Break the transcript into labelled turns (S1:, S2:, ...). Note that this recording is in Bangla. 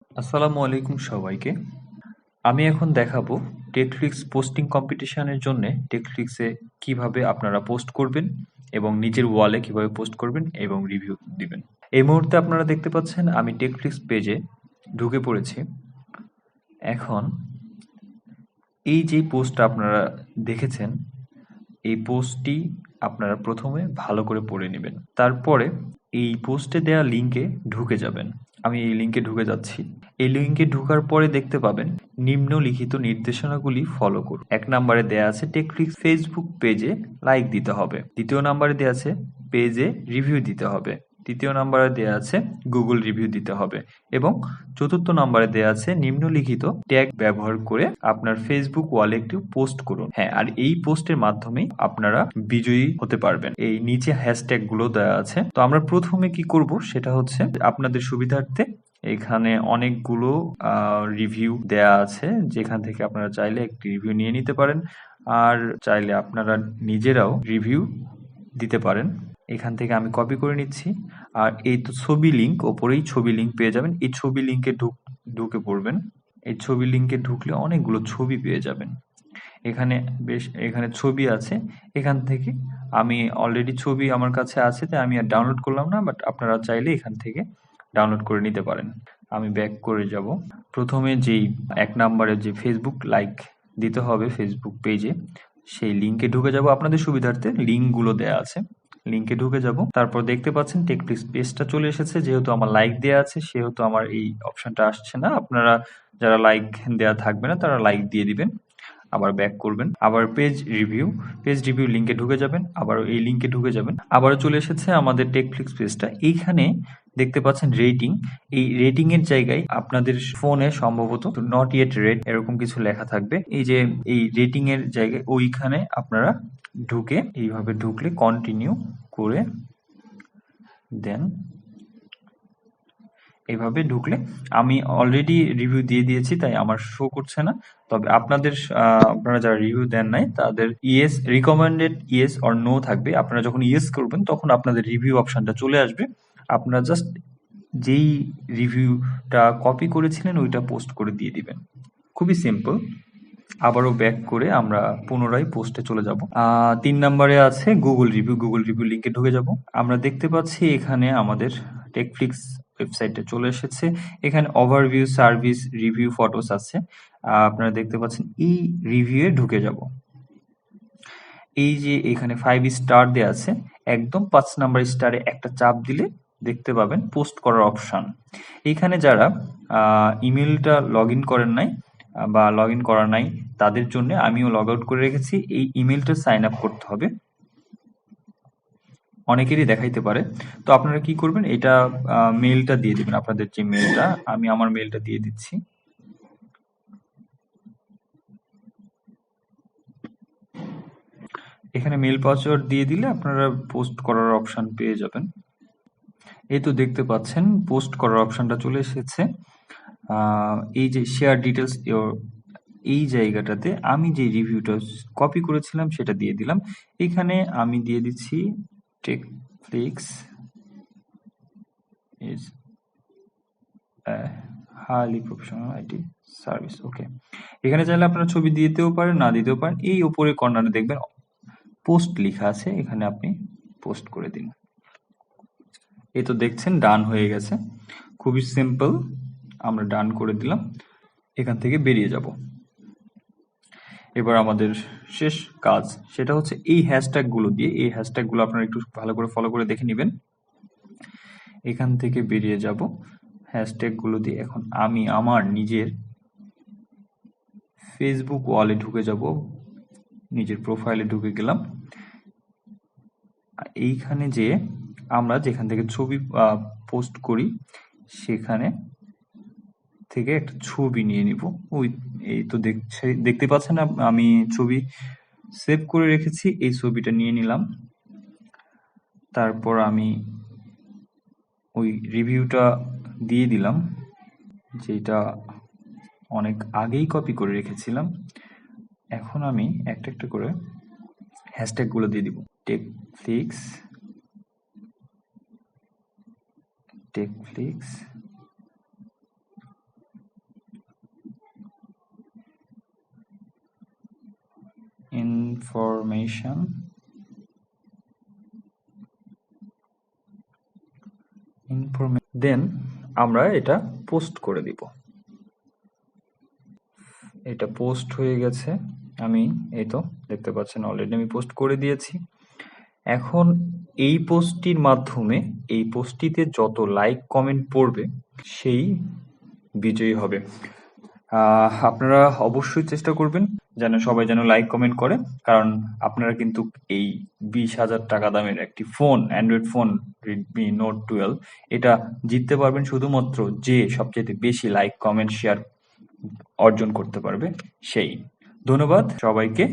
S1: আসসালামু আলাইকুম সবাইকে। আমি এখন দেখাবো টেকফ্লিক্স পোস্টিং কম্পিটিশনের জন্য টেকফ্লিক্সে কিভাবে আপনারা পোস্ট করবেন এবং নিজের ওয়ালে কিভাবে পোস্ট করবেন এবং রিভিউ দিবেন। এই মুহূর্তে আপনারা দেখতে পাচ্ছেন আমি টেকফ্লিক্স পেজে ঢুকে পড়েছি। এখন এই যে পোস্টটা আপনারা দেখেছেন, এই পোস্টটি আপনারা প্রথমে ভালো করে পড়ে নেবেন। তারপরে এই পোস্টে দেওয়া লিঙ্কে ঢুকে যাবেন। আমি এই লিঙ্কে ঢুকে যাচ্ছি। এই লিঙ্কে ঢোকার পরে দেখতে পাবেন নিম্নলিখিত নির্দেশনাগুলি ফলো করুন। ১ নম্বরে দেয়া আছে টেকফ্লিক্স ফেসবুক পেজে লাইক দিতে হবে। ২য় নম্বরে দেয়া আছে পেজে রিভিউ দিতে হবে। ৩য় নম্বরে দেয়া আছে গুগল রিভিউ দিতে হবে এবং ৪র্থ নম্বরে দেয়া আছে নিম্নলিখিত ট্যাগ ব্যবহার করে আপনার ফেসবুক ওয়ালে একটি পোস্ট করুন। হ্যাঁ, আর এই পোস্টের মাধ্যমেই আপনারা বিজয়ী হতে পারবেন। এই নিচে হ্যাশট্যাগ গুলো দেওয়া আছে। তো আমরা প্রথমে কি করব সেটা হচ্ছে আপনাদের সুবিধার্থে এখানে অনেকগুলো রিভিউ দেয়া আছে, যেখান থেকে আপনারা চাইলে একটি রিভিউ নিয়ে নিতে পারেন, আর চাইলে আপনারা নিজেরাও রিভিউ দিতে পারেন। এখান থেকে আমি কপি করে নিচ্ছি। আর এই তো ছবি লিঙ্ক, ওপরেই ছবি লিঙ্ক পেয়ে যাবেন। এই ছবি লিঙ্কে ঢুকে পড়বেন। এই ছবি লিঙ্কে ঢুকলে অনেকগুলো ছবি পেয়ে যাবেন। এখানে ছবি আছে। এখান থেকে আমি অলরেডি ছবি আমার কাছে আছে, তাই আমি আর ডাউনলোড করলাম না, বাট আপনারা চাইলে এখান থেকে ডাউনলোড করে নিতে পারেন। আমি ব্যাক করে যাব। প্রথমে যেই ১ নম্বরে যে ফেসবুক লাইক দিতে হবে ফেসবুক পেজে, সেই লিঙ্কে ঢুকে যাব। আপনাদের সুবিধার্থে লিঙ্কগুলো দেয়া আছে। লিঙ্কে ঢুকে যাব। তারপর দেখতে পাচ্ছেন টেকফ্লিক্স পেজটা চলে এসেছে। যেহেতু আমার লাইক দেয়া আছে সেহেতু আমার এই অপশনটা আসছে না। আপনারা যারা লাইক দেয়া থাকবে না তারা লাইক দিয়ে দিবেন। আবার ব্যাক করবেন। আবার পেজ রিভিউ লিঙ্কে ঢুকে যাবেন। আবার এই লিঙ্কে ঢুকে যাবেন। আবারও চলে এসেছে আমাদের টেকফ্লিক্স পেজটা। এইখানে দেখতে পাচ্ছেন রেটিং। এই রেটিং এর জায়গায় আপনাদের ফোনে সম্ভবত নট ইয়েট রেট এরকম কিছু লেখা থাকবে। এই যে এই রেটিং এর জায়গায় ওইখানে আপনারা ঢুকে এইভাবে ঢুকলে কন্টিনিউ করে দেন। এইভাবে ঢুকলে আমি অলরেডি রিভিউ দিয়ে দিয়েছি, তাই আমার শো করছে না। তবে আপনারা যারা রিভিউ দেন নাই তাদের yes recommended yes or no থাকবে। আপনারা যখন ইয়েস করবেন তখন আপনাদের রিভিউ অপশনটা চলে আসবে। আপনারা জাস্ট যেই রিভিউটা কপি করেছিলেন ওইটা পোস্ট করে দিয়ে দিবেন। খুবই সিম্পল। আবারও ব্যাক করে আমরা পুনরায় পোস্টে চলে যাব। ৩ নম্বরে আছে গুগল রিভিউ লিঙ্কে ঢুকে যাব। আমরা দেখতে পাচ্ছি এখানে আমাদের টেকফ্লিক্স ওয়েবসাইটে চলে এসেছে। এখানে ওভারভিউ, সার্ভিস, রিভিউ, ফটোস আছে। আপনারা দেখতে পাচ্ছেন এই রিভিউ এ ঢুকে যাব। এই যে এখানে 5 স্টার দেয়া আছে, একদম ৫ নাম্বার স্টারে একটা চাপ দিলে দেখতে পাবেন পোস্ট করার অপশন। এইখানে যারা ইমেলটা লগ ইন করেন নাই বা লগ ইন করা নাই তাদের জন্য আমিও লগ আউট করে রেখেছি। এই ইমেলটা সাইন আপ করতে হবে। অনেকেরই দেখাইতে পারে। তো আপনারা কি করবেন, এটা মেলটা দিয়ে দিবেন, আপনাদের যে মেলটা। আমি আমার মেলটা দিয়ে দিচ্ছি। এখানে মেল পাসওয়ার্ড দিয়ে দিলে আপনারা পোস্ট করার অপশন পেয়ে যাবেন। এই তো দেখতে পাচ্ছেন পোস্ট করার অপশনটা চলে এসেছে। এই যে শেয়ার ডিটেলস এই জায়গাটাতে আমি যে রিভিউটা কপি করেছিলাম সেটা দিয়ে দিলাম। এখানে আমি দিয়ে দিচ্ছি Techflix is highly professional IT service. Okay, এখানে চাইলে আপনারা ছবি দিতেও পারেন, না দিতেও পারেন। এই উপরে কর্নারে দেখবেন পোস্ট লেখা আছে, এখানে আপনি পোস্ট করে দিন। এই তো দেখছেন ডান হয়ে গেছে। খুবই সিম্পল। আমরা ডান করে দিলাম। এখান থেকে বেরিয়ে যাব। এবার আমাদের শেষ কাজ, সেটা হচ্ছে এই হ্যাশট্যাগ গুলো দিয়ে, এই হ্যাশট্যাগ গুলো আপনারা একটু ভালো করে ফলো করে দেখে নেবেন। এখান থেকে বেরিয়ে যাব হ্যাশট্যাগ গুলো দিয়ে। এখন আমি আমার নিজের ফেসবুক ওয়ালে ঢুকে যাব। নিজের প্রোফাইলে ঢুকে গেলাম। এইখানে যে আমরা যেখান থেকে ছবি পোস্ট করি সেখানে থেকে একটা ছবি নিয়ে নিব। এই তো দেখতে পাচ্ছেন আমি ছবি সেভ করে রেখেছি। এই ছবিটা নিয়ে নিলাম। তারপর আমি ওই রিভিউটা দিয়ে দিলাম, যেটা অনেক আগেই কপি করে রেখেছিলাম। এখন আমি একটা একটা করে হ্যাশট্যাগ গুলো দিয়ে দিব। টেকফ্লিক্স ইনফরমেশন দেন আমরা এটা পোস্ট করে দিব। এটা পোস্ট হয়ে গেছে। আমি এই তো দেখতে পাচ্ছেন অলরেডি আমি পোস্ট করে দিয়েছি। এখন এই পোস্টটির মাধ্যমে এই পোস্টটিতে যত লাইক কমেন্ট পড়বে সেই বিজয়ী হবে। আপনারা অবশ্যই চেষ্টা করবেন যেন সবাই যেন লাইক কমেন্ট করে, কারণ আপনারা কিন্তু এই 20,000 টাকা দামের একটি phone, Android phone Redmi note 12 এটা জিততে পারবেন শুধুমাত্র যে সবচেয়ে বেশি লাইক কমেন্ট শেয়ার অর্জন করতে পারবে সেই। ধন্যবাদ সবাইকে।